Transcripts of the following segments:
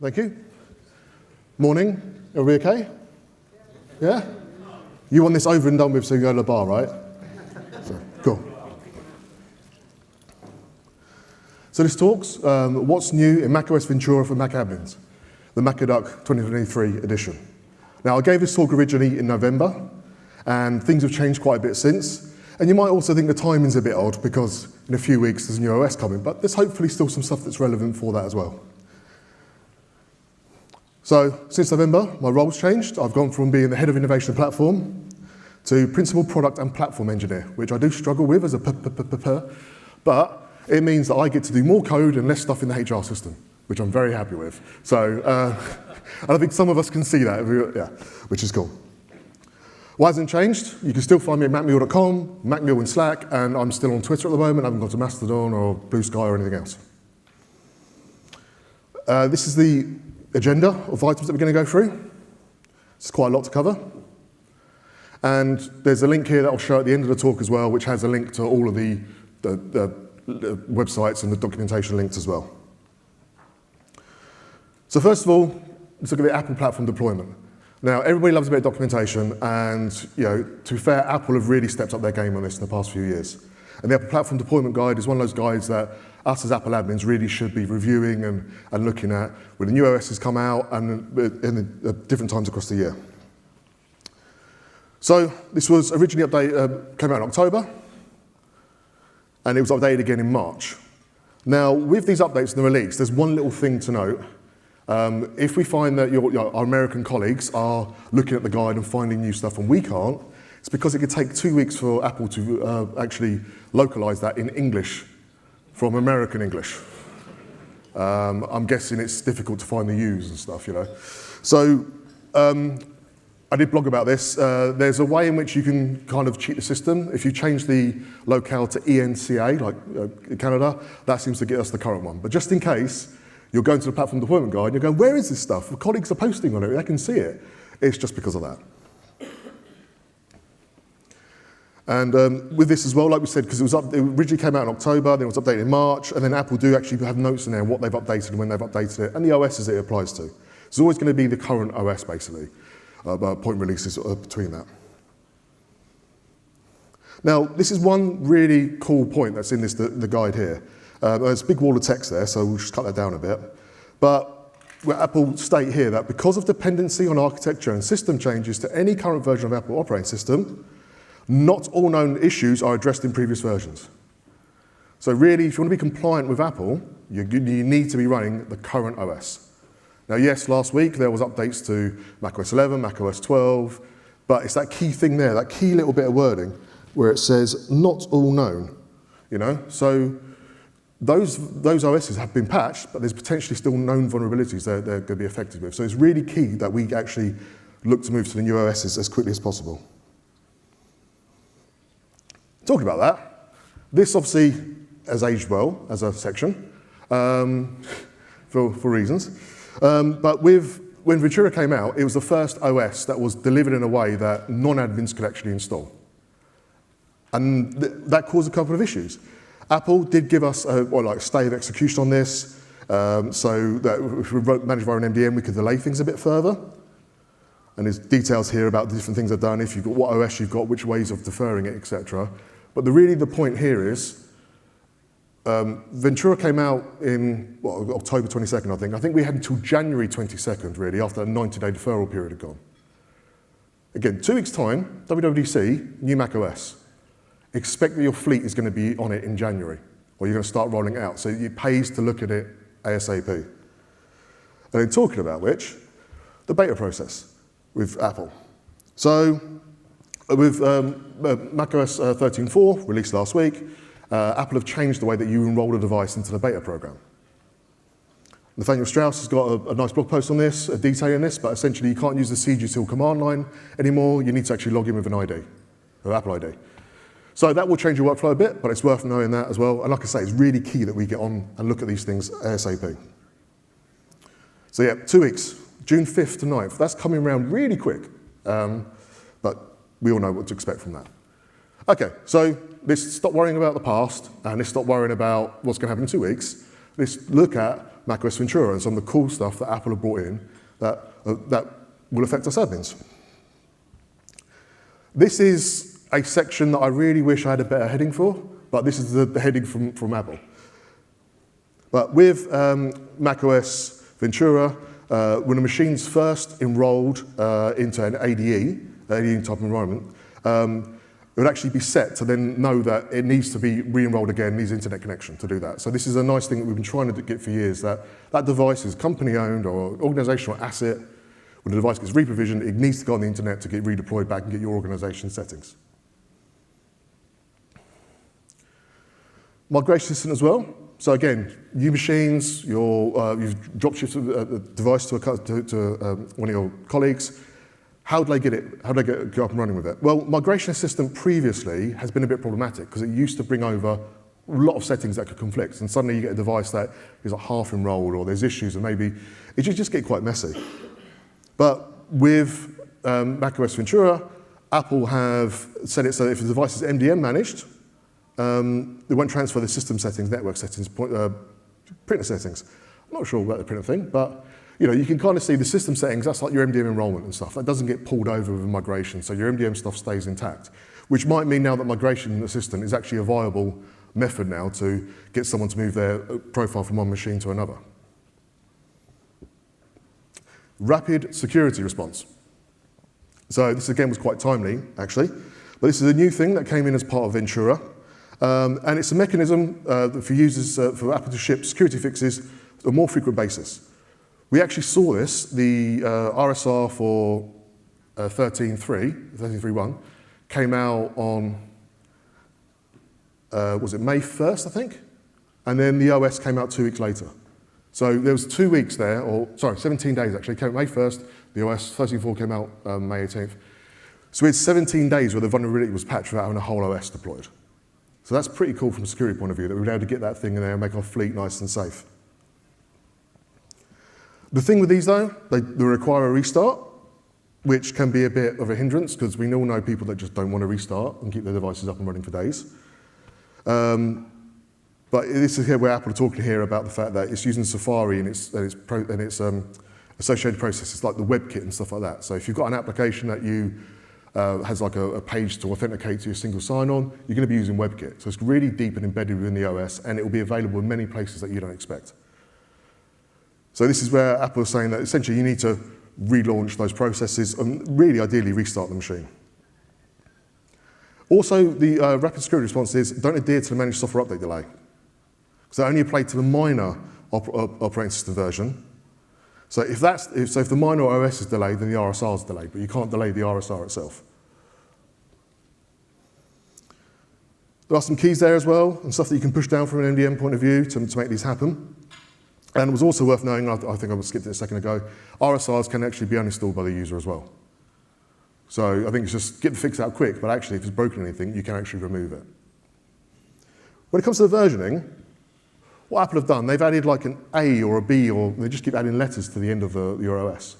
Thank you. Morning. Everybody okay? Yeah? You want this over and done with so you go to the bar, right? So, cool. So this talks what's new in macOS Ventura for Mac admins, the macOS 2023 edition. Now, I gave this talk originally in November, and things have changed quite a bit since. And you might also think the timing's a bit odd because in a few weeks there's a new OS coming, but there's hopefully still some stuff that's relevant for that as well. So, since November, my role's changed. I've gone from being the head of innovation and platform to principal product and platform engineer, which I do struggle with as a but it means that I get to do more code and less stuff in the HR system, which I'm very happy with. So, and I think some of us can see that, yeah, which is cool. Why hasn't it changed? You can still find me at macmule.com, macmule in Slack, and I'm still on Twitter at the moment. I haven't gone to Mastodon or Blue Sky or anything else. This is the agenda of items that we're going to go through. It's quite a lot to cover. And there's a link here that I'll show at the end of the talk as well, which has a link to all of the websites and the documentation links as well. So first of all, let's look at the Apple platform deployment. Now, everybody loves a bit of documentation, and to be fair, Apple have really stepped up their game on this in the past few years. And the Apple Platform Deployment Guide is one of those guides that us as Apple admins really should be reviewing and looking at when the new OS has come out and in different times across the year. So this was originally came out in October, and it was updated again in March. Now, with these updates in the release, there's one little thing to note. If we find that our American colleagues are looking at the guide and finding new stuff and we can't, it's because it could take 2 weeks for Apple to actually localize that in English from American English. I'm guessing it's difficult to find the U's and stuff, So I did blog about this. There's a way in which you can kind of cheat the system. If you change the locale to ENCA, like Canada, that seems to get us the current one. But just in case, you're going to the platform deployment guide and you're going, where is this stuff? The colleagues are posting on it, they can see it. It's just because of that. And with this as well, like we said, because it originally came out in October, then it was updated in March, and then Apple do actually have notes in there what they've updated and when they've updated it, and the OSs it applies to. It's always going to be the current OS, basically, point releases between that. Now, this is one really cool point that's in the guide here. There's a big wall of text there, so we'll just cut that down a bit. But Apple state here that because of dependency on architecture and system changes to any current version of Apple operating system, not all known issues are addressed in previous versions. So really, if you want to be compliant with Apple, you need to be running the current OS. Now, yes, last week there was updates to macOS 11, macOS 12, but it's that key thing there, that key little bit of wording where it says not all known, So those OSs have been patched, but there's potentially still known vulnerabilities they're going to be affected with. So it's really key that we actually look to move to the new OSs as quickly as possible. Talking about that, this obviously has aged well as a section for reasons. But when Ventura came out, it was the first OS that was delivered in a way that non-admins could actually install. And that caused a couple of issues. Apple did give us a stay of execution on this, so that if we managed our own MDM, we could delay things a bit further. And there's details here about the different things they've done, if you've got what OS you've got, which ways of deferring it, etc. But really the point here is, Ventura came out in October 22nd, I think. I think we had until January 22nd, really, after a 90-day deferral period had gone. Again, 2 weeks' time, WWDC, new macOS. Expect that your fleet is going to be on it in January, or you're going to start rolling it out. So it pays to look at it ASAP. And then talking about which, the beta process with Apple. So with macOS 13.4, released last week, Apple have changed the way that you enroll a device into the beta program. Nathaniel Strauss has got a nice blog post on this, detailing this, but essentially you can't use the cgtil command line anymore. You need to actually log in with an ID, or Apple ID. So that will change your workflow a bit, but it's worth knowing that as well. And like I say, it's really key that we get on and look at these things ASAP. So yeah, 2 weeks, June 5th to 9th. That's coming around really quick, but we all know what to expect from that. Okay, so let's stop worrying about the past, and let's stop worrying about what's going to happen in 2 weeks. Let's look at macOS Ventura and some of the cool stuff that Apple have brought in that will affect us admins. This is a section that I really wish I had a better heading for, but this is the heading from Apple. But with macOS Ventura, when a machine's first enrolled into an ADE type environment, it would actually be set to then know that it needs to be re-enrolled again, needs internet connection to do that. So this is a nice thing that we've been trying to get for years, that device is company-owned or organizational asset. When the device gets reprovisioned, it needs to go on the internet to get redeployed back and get your organization settings. Migration assistant as well. So again, new machines, you've drop-shifted a device to one of your colleagues. How do they get up and running with it? Well, Migration Assistant previously has been a bit problematic because it used to bring over a lot of settings that could conflict, and suddenly you get a device that is like half enrolled, or there's issues, and maybe it just get quite messy. But with macOS Ventura, Apple have set it so that if the device is MDM managed, it won't transfer the system settings, network settings, printer settings. I'm not sure about the printer thing, but you can kind of see the system settings, that's like your MDM enrollment and stuff. That doesn't get pulled over with migration, so your MDM stuff stays intact, which might mean now that Migration Assistant is actually a viable method now to get someone to move their profile from one machine to another. Rapid security response. So this again was quite timely, actually, but this is a new thing that came in as part of Ventura, and it's a mechanism for users, for Apple to ship security fixes on a more frequent basis. We actually saw this, the RSR for 13.3.1 came out on, was it May 1st, I think? And then the OS came out 2 weeks later. So there was 2 weeks there, or sorry, 17 days actually. It came out May 1st, the OS 13.4 came out May 18th. So we had 17 days where the vulnerability was patched without having a whole OS deployed. So that's pretty cool from a security point of view, that we were able to get that thing in there and make our fleet nice and safe. The thing with these though, they require a restart, which can be a bit of a hindrance because we all know people that just don't want to restart and keep their devices up and running for days. But this is here where Apple are talking here about the fact that it's using Safari and its associated processes like the WebKit and stuff like that. So if you've got an application that has like a page to authenticate to your single sign-on, you're going to be using WebKit. So it's really deep and embedded within the OS, and it will be available in many places that you don't expect. So this is where Apple is saying that essentially you need to relaunch those processes and really ideally restart the machine. Also, the rapid security response is don't adhere to the managed software update delay. So they only apply to the minor operating system version. So if the minor OS is delayed, then the RSR is delayed, but you can't delay the RSR itself. There are some keys there as well, and stuff that you can push down from an MDM point of view to make these happen. And it was also worth knowing, I think I skipped it a second ago, RSRs can actually be uninstalled by the user as well. So I think it's just get the fix out quick, but actually if it's broken anything, you can actually remove it. When it comes to the versioning, what Apple have done, they've added like an A or a B, or they just keep adding letters to the end of your OS.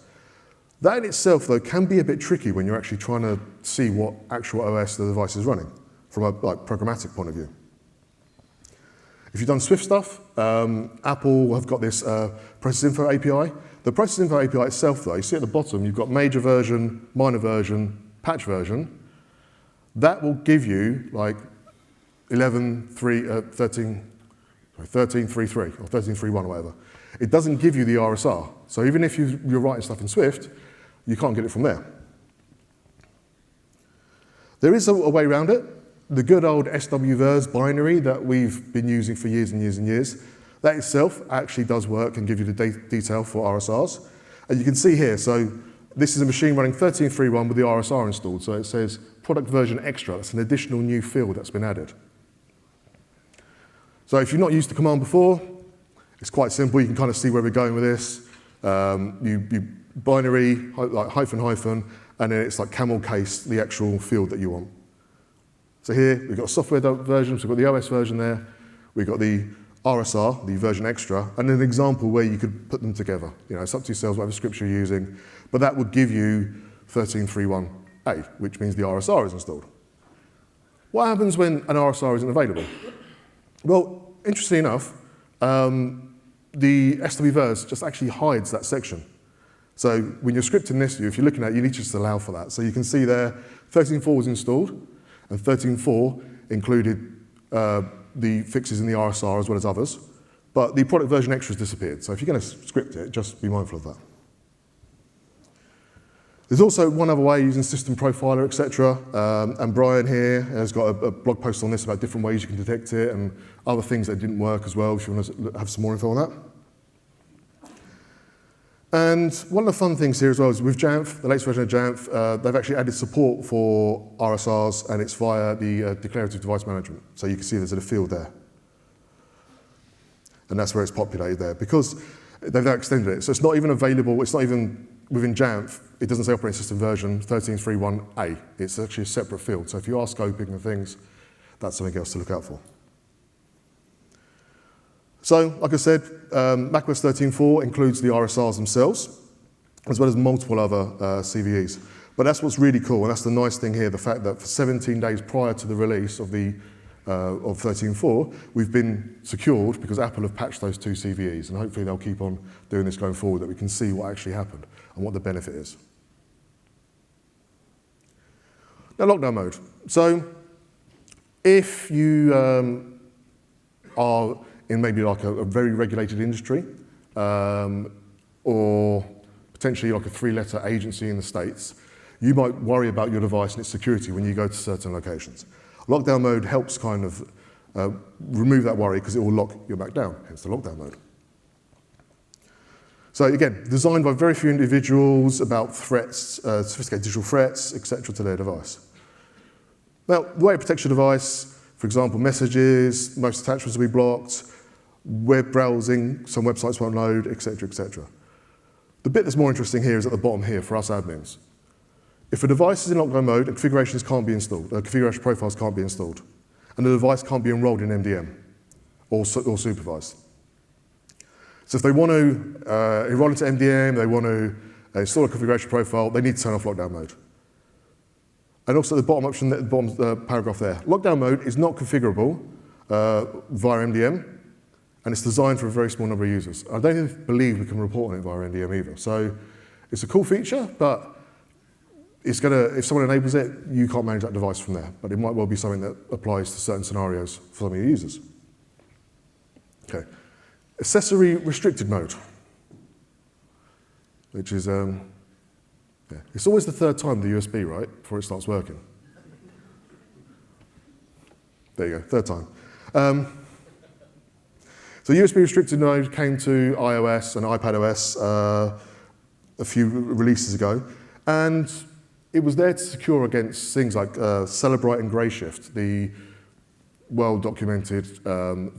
That in itself, though, can be a bit tricky when you're actually trying to see what actual OS the device is running from a programmatic point of view. If you've done Swift stuff, Apple have got this process info API. The process info API itself, though, you see at the bottom, you've got major version, minor version, patch version. That will give you like 13.3.3 or 13.3.1 or whatever. It doesn't give you the RSR. So even if you're writing stuff in Swift, you can't get it from there. There is a way around it. The good old SWVers binary that we've been using for years and years and years, that itself actually does work and give you the detail for RSRs. And you can see here, so this is a machine running 13.3.1 with the RSR installed. So it says product version extra. That's an additional new field that's been added. So if you've not used the command before, it's quite simple. You can kind of see where we're going with this. You binary, like hyphen, and then it's like camel case, the actual field that you want. So here, we've got software versions, we've got the OS version there, we've got the RSR, the version extra, and an example where you could put them together. It's up to yourselves whatever scripts you're using, but that would give you 13.3.1a, which means the RSR is installed. What happens when an RSR isn't available? Well, interestingly enough, the SWVers just actually hides that section. So when you're scripting this view, if you're looking at it, you need to just allow for that. So you can see there, 13.4 was installed, and 13.4 included the fixes in the RSR as well as others. But the product version extras disappeared. So if you're going to script it, just be mindful of that. There's also one other way using System Profiler, etc. And Brian here has got a blog post on this about different ways you can detect it and other things that didn't work as well, if you want to have some more info on that. And one of the fun things here as well is with Jamf, the latest version of Jamf, they've actually added support for RSRs, and it's via the Declarative Device Management. So you can see there's a field there. And that's where it's populated there, because they've now extended it. So it's not even available, it's not even within Jamf, it doesn't say operating system version 13.3.1a. It's actually a separate field. So if you are scoping and things, that's something else to look out for. So, like I said, macOS 13.4 includes the RSRs themselves, as well as multiple other CVEs. But that's what's really cool, and that's the nice thing here, the fact that for 17 days prior to the release of 13.4, we've been secured because Apple have patched those two CVEs, and hopefully they'll keep on doing this going forward, that we can see what actually happened and what the benefit is. Now, lockdown mode. So, if you are in maybe like a very regulated industry, or potentially like a 3-letter agency in the States, you might worry about your device and its security when you go to certain locations. Lockdown mode helps kind of remove that worry because it will lock you back down, hence the lockdown mode. So again, designed by very few individuals about threats, sophisticated digital threats, etc. to their device. Now, the way it protects your device, for example, messages, most attachments will be blocked, web browsing, some websites won't load, etc., etc. The bit that's more interesting here is at the bottom here for us admins. If a device is in lockdown mode, configurations can't be installed, configuration profiles can't be installed, and the device can't be enrolled in MDM or supervised. So if they want to enroll into MDM, they want to install a configuration profile, they need to turn off lockdown mode. And also the bottom option, the bottom paragraph there. Lockdown mode is not configurable via MDM, and it's designed for a very small number of users. I don't even believe we can report on it via MDM either. So it's a cool feature, but it's if someone enables it, you can't manage that device from there. But it might well be something that applies to certain scenarios for some of your users. Okay. Accessory restricted mode, which is, it's always the third time the USB, right, before it starts working. There you go, third time. So USB restricted mode came to iOS and iPadOS a few releases ago, and it was there to secure against things like Celebrite and Grayshift, the well-documented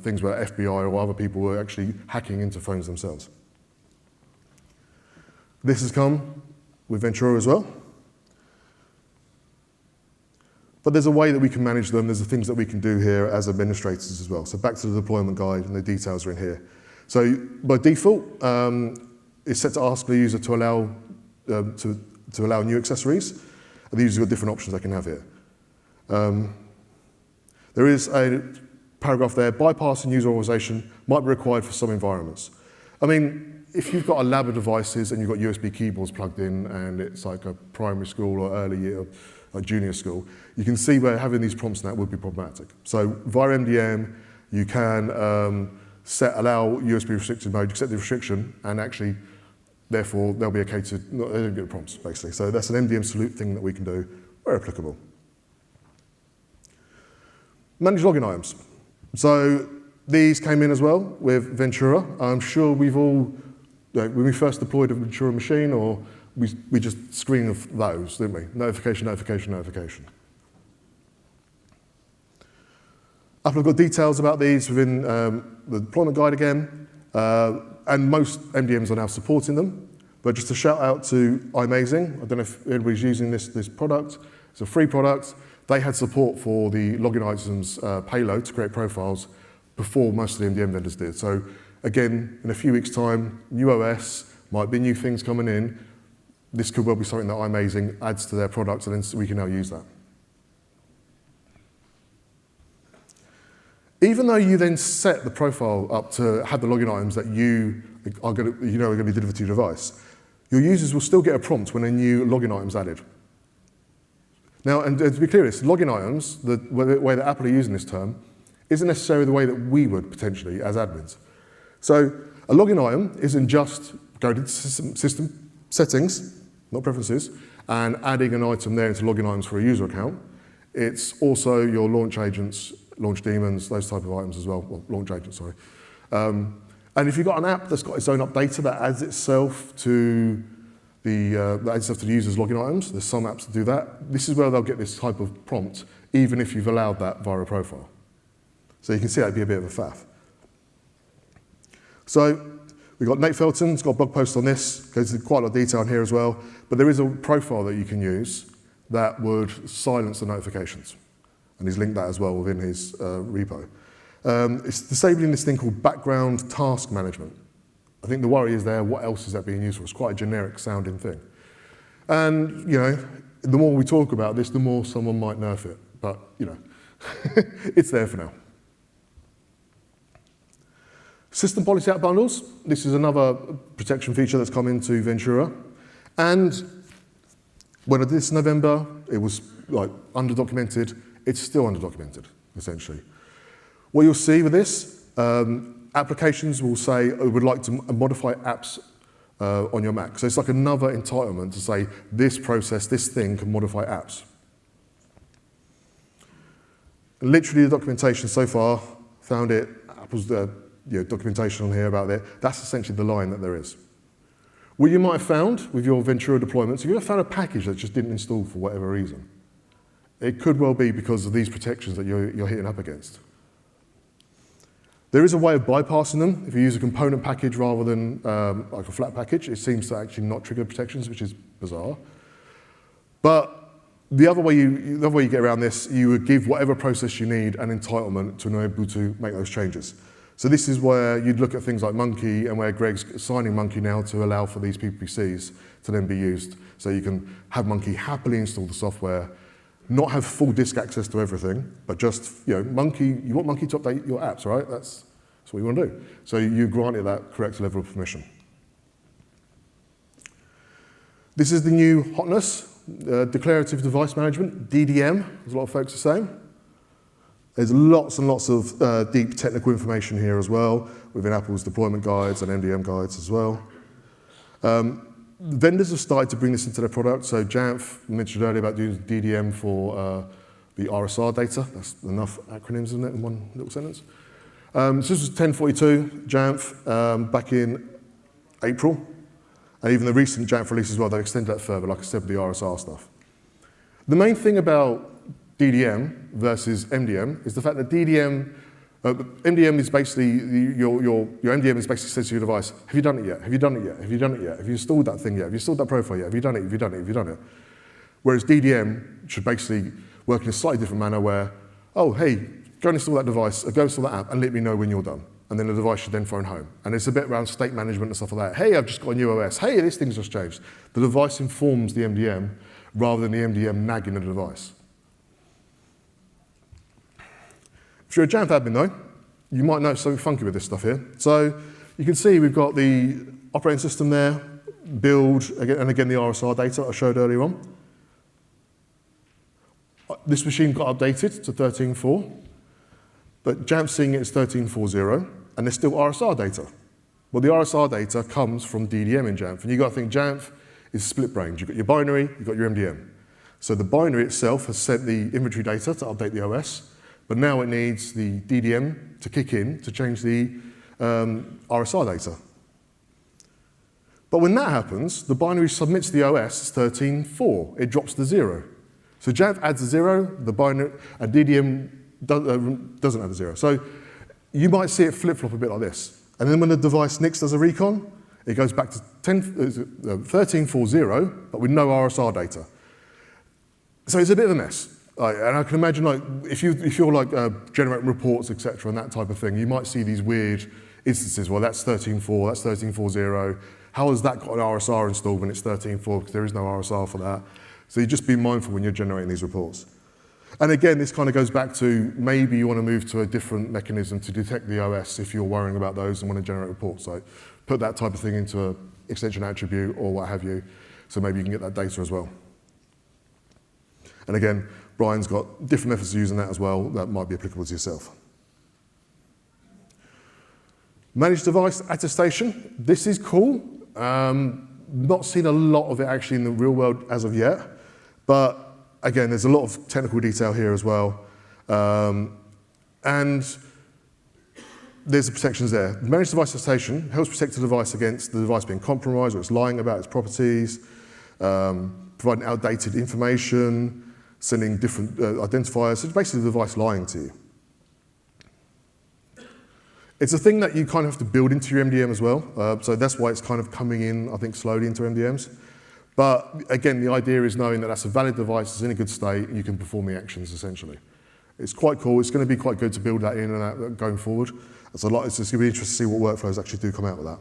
things where FBI or other people were actually hacking into phones themselves. This has come with Ventura as well. But there's a way that we can manage them. There's the things that we can do here as administrators as well. So back to the deployment guide, and the details are in here. So by default, it's set to ask the user to allow allow new accessories, and the user's got different options they can have here. There is a paragraph there, bypassing user authorization might be required for some environments. I mean, if you've got a lab of devices and you've got USB keyboards plugged in and it's like a primary school or early year, like junior school, you can see where having these prompts in that would be problematic. So via MDM, you can allow USB restricted mode, accept the restriction, and actually, therefore, they'll be okay to, they don't get the prompts, basically. So that's an MDM salute thing that we can do, where applicable. Manage login items. So these came in as well with Ventura. I'm sure we've all, when we first deployed a Ventura machine, or we just screened of those, didn't we? Notification, notification, notification. Apple have got details about these within the deployment guide again, and most MDMs are now supporting them. But just a shout out to iMazing. I don't know if anybody's using this product. It's a free product. They had support for the login items payload to create profiles before most of the MDM vendors did. So again, in a few weeks' time, new OS, might be new things coming in. This could well be something that iMazing adds to their products, and then we can now use that. Even though you then set the profile up to have the login items that you are going to, are going to be delivered to your device, your users will still get a prompt when a new login item is added. Now, and to be clear, login items, the way that Apple are using this term, isn't necessarily the way that we would potentially as admins. So a login item isn't just going to system settings, not preferences, and adding an item there into login items for a user account. It's also your launch agents, launch daemons, those type of items as well. Well, launch agents, sorry. And if you've got an app that's got its own updater that adds itself to the user's login items, there's some apps that do that. This is where they'll get this type of prompt, even if you've allowed that via a profile. So you can see that'd be a bit of a faff. So we've got Nate Felton's got a blog post on this, goes into quite a lot of detail in here as well, but there is a profile that you can use that would silence the notifications. And he's linked that as well within his repo. It's disabling this thing called background task management. I think the worry is there, what else is that being used for? It's quite a generic sounding thing. And, the more we talk about this, the more someone might nerf it. But, it's there for now. System policy app bundles. This is another protection feature that's come into Ventura. And when I did this in November, it was underdocumented. It's still underdocumented, essentially. What you'll see with this, applications will say, I would like to modify apps on your Mac. So it's like another entitlement to say, this process, this thing can modify apps. Literally the documentation so far, found it, Apple's documentation on here about it, that's essentially the line that there is. What you might have found with your Ventura deployments, if you ever found a package that just didn't install for whatever reason, it could well be because of these protections that you're hitting up against. There is a way of bypassing them. If you use a component package rather than like a flat package, it seems to actually not trigger protections, which is bizarre. But the other way you get around this, you would give whatever process you need an entitlement to enable to make those changes. So this is where you'd look at things like Monkey and where Greg's assigning Monkey now to allow for these PPCs to then be used. So you can have Monkey happily install the software, not have full disk access to everything, but just, Monkey, you want Monkey to update your apps, right? That's what you want to do. So you grant it that correct level of permission. This is the new hotness, Declarative Device Management, DDM, as a lot of folks are saying. There's lots and lots of deep technical information here as well, within Apple's deployment guides and MDM guides as well. Vendors have started to bring this into their product. So Jamf mentioned earlier about doing DDM for the RSR data. That's enough acronyms, isn't it, in one little sentence? So this was 1042, Jamf, back in April. And even the recent Jamf release as well, they've extended that further, like I said, with the RSR stuff. The main thing about DDM versus MDM is the fact that MDM is basically, your MDM is basically says to your device, have you done it yet? Have you done it yet? Have you done it yet? Have you installed that thing yet? Have you installed that profile yet? Have you done it? Have you done it? Have you done it? Whereas DDM should basically work in a slightly different manner where, oh, hey, go and install that device, go install that app and let me know when you're done. And then the device should then phone home. And it's a bit around state management and stuff like that. Hey, I've just got a new OS. Hey, this thing's just changed. The device informs the MDM rather than the MDM nagging the device. If you're a Jamf admin though, you might notice something funky with this stuff here. So you can see we've got the operating system there, build, and again the RSR data I showed earlier on. This machine got updated to 13.4, but Jamf's seeing it as 13.40, and there's still RSR data. Well, the RSR data comes from DDM in Jamf, and you've got to think Jamf is split-brained. You've got your binary, you've got your MDM. So the binary itself has sent the inventory data to update the OS, but now it needs the DDM to kick in to change the RSR data. But when that happens, the binary submits the OS as 13.4. It drops to 0. So Jamf adds a 0, the binary, and DDM doesn't add a 0. So you might see it flip-flop a bit like this. And then when the device next does a recon, it goes back to 13.40, but with no RSR data. So it's a bit of a mess. And I can imagine, if you're generating reports, etc., and that type of thing, you might see these weird instances. Well, that's 13.4, that's 13.40. How has that got an RSR installed when it's 13.4? Because there is no RSR for that. So you just be mindful when you're generating these reports. And again, this kind of goes back to maybe you want to move to a different mechanism to detect the OS if you're worrying about those and want to generate reports. So put that type of thing into an extension attribute or what have you, so maybe you can get that data as well. And again, Brian's got different methods of using that as well that might be applicable to yourself. Managed device attestation. This is cool. Not seen a lot of it actually in the real world as of yet, but again, there's a lot of technical detail here as well. And there's the protections there. Managed device attestation helps protect the device against the device being compromised or it's lying about its properties, providing outdated information, sending different identifiers. So it's basically the device lying to you. It's a thing that you kind of have to build into your MDM as well. So that's why it's kind of coming in, I think, slowly into MDMs. But again, the idea is knowing that that's a valid device, it's in a good state, and you can perform the actions essentially. It's quite cool. It's going to be quite good to build that in and out going forward. It's just going to be interesting to see what workflows actually do come out of that.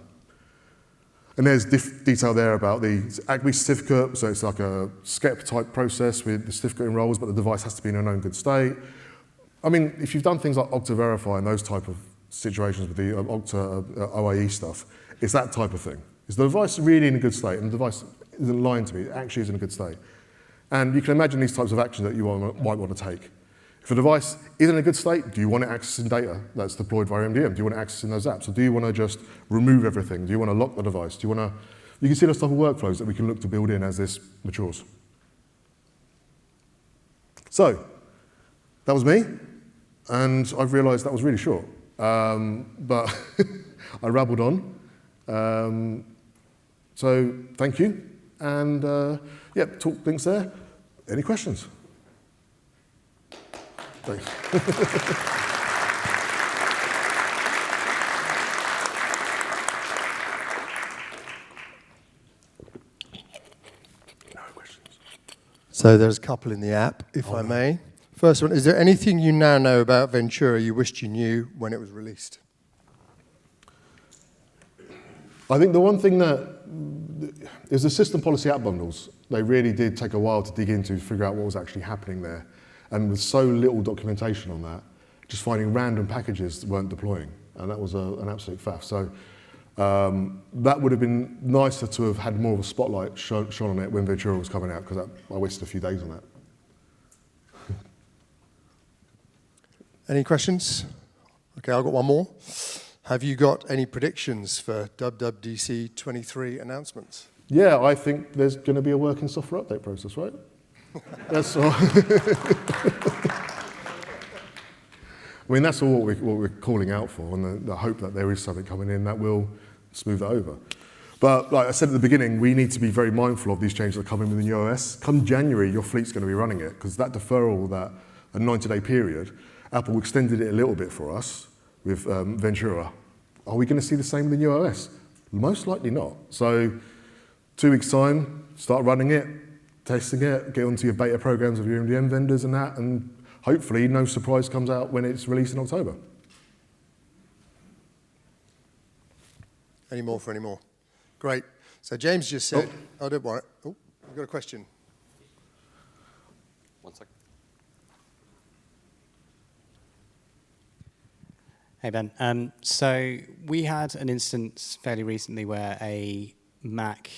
And there's detail there about the ACME certificate. So it's like a SCEP type process with the certificate enrolls, but the device has to be in a known good state. I mean, if you've done things like Okta Verify and those type of situations with the Okta OIE stuff, it's that type of thing. Is the device really in a good state? And the device isn't lying to me, it actually is in a good state. And you can imagine these types of actions that you might want to take. If a device is in a good state, do you want it accessing data that's deployed via MDM? Do you want it accessing those apps? Or do you want to just remove everything? Do you want to lock the device? Do you want to... You can see those type of workflows that we can look to build in as this matures. So, that was me. And I've realized that was really short. But I rabbled on. So, thank you. And, yeah, talk things there. Any questions? Thanks. No questions. So there's a couple in the app, if I may. First one, is there anything you now know about Ventura you wished you knew when it was released? I think the one thing that is the system policy app bundles. They really did take a while to dig into to figure out what was actually happening there. And with so little documentation on that, just finding random packages that weren't deploying. And that was an absolute faff. So that would have been nicer to have had more of a spotlight shone on it when Ventura was coming out, because I wasted a few days on that. Any questions? Okay, I've got one more. Have you got any predictions for WWDC 23 announcements? Yeah, I think there's going to be a working software update process, right? That's all. I mean, that's all what we're calling out for, and the hope that there is something coming in that will smooth that over. But like I said at the beginning, we need to be very mindful of these changes that come in with the new OS. Come January, your fleet's going to be running it, because that deferral, that a 90-day period, Apple extended it a little bit for us with Ventura. Are we going to see the same with the new OS? Most likely not. So 2 weeks' time, start running it, testing it, get onto your beta programs of your MDM vendors and that, and hopefully no surprise comes out when it's released in October. Any more for any more? Great. So James just said, oh don't worry. Oh, I've got a question. 1 second. Hey Ben. So we had an instance fairly recently where a Mac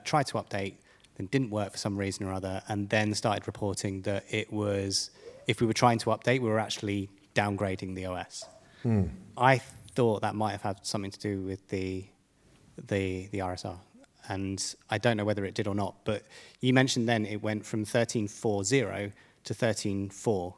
tried to update, then didn't work for some reason or other, and then started reporting that it was, if we were trying to update, we were actually downgrading the OS. I thought that might have had something to do with the RSR, and I don't know whether it did or not, but you mentioned then it went from 13.4.0 to 13.4,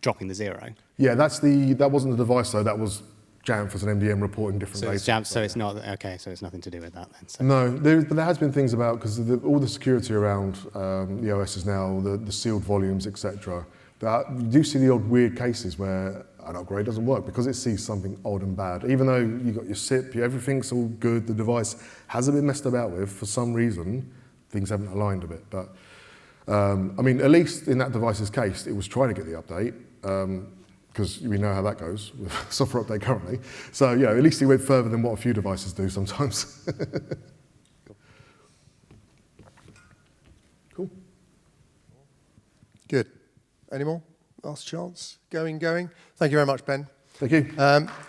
dropping the 0. Yeah, that wasn't the device though, that was Jamf as an MDM reporting different data. It's Jamf, so it's not, okay, so it's nothing to do with that then. So. No, but there has been things about, because all the security around the OSs now, the sealed volumes, etc. You do see the odd weird cases where an upgrade doesn't work because it sees something odd and bad. Even though you've got your SIP, everything's all good, the device hasn't been messed about with, for some reason, things haven't aligned a bit. But, I mean, at least in that device's case, it was trying to get the update, because we know how that goes with software update currently. So, yeah, at least he went further than what a few devices do sometimes. Cool. Good. Any more? Last chance. Going. Thank you very much, Ben. Thank you.